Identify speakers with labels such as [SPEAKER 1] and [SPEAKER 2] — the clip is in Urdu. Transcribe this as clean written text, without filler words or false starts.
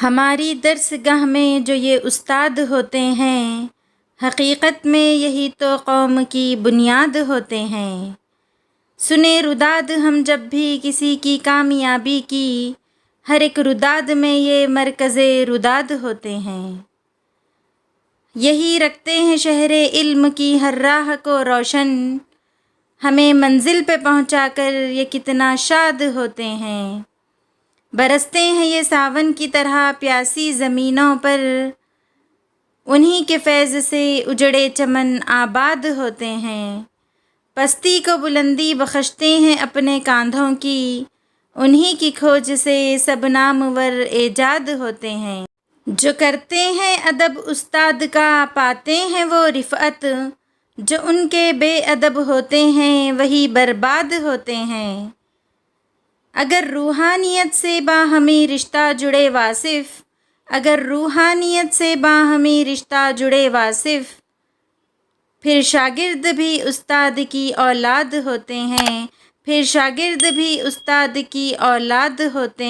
[SPEAKER 1] ہماری درس گاہ میں جو یہ استاد ہوتے ہیں، حقیقت میں یہی تو قوم کی بنیاد ہوتے ہیں۔ سنے روداد ہم جب بھی کسی کی کامیابی کی، ہر ایک روداد میں یہ مرکز روداد ہوتے ہیں۔ یہی رکھتے ہیں شہر علم کی ہر راہ کو روشن، ہمیں منزل پہ پہنچا کر یہ کتنا شاد ہوتے ہیں۔ برستے ہیں یہ ساون کی طرح پیاسی زمینوں پر، انہی کے فیض سے اجڑے چمن آباد ہوتے ہیں۔ پستی کو بلندی بخشتے ہیں اپنے کاندھوں کی، انہی کی کھوج سے سب نامور ایجاد ہوتے ہیں۔ جو کرتے ہیں ادب استاد کا پاتے ہیں وہ رفعت، جو ان کے بے ادب ہوتے ہیں وہی برباد ہوتے ہیں۔ اگر روحانیت سے باہمی رشتہ جڑے واصف، اگر روحانیت سے باہمی رشتہ جڑے واصف، پھر شاگرد بھی استاد کی اولاد ہوتے ہیں، پھر شاگرد بھی استاد کی اولاد ہوتے ہیں۔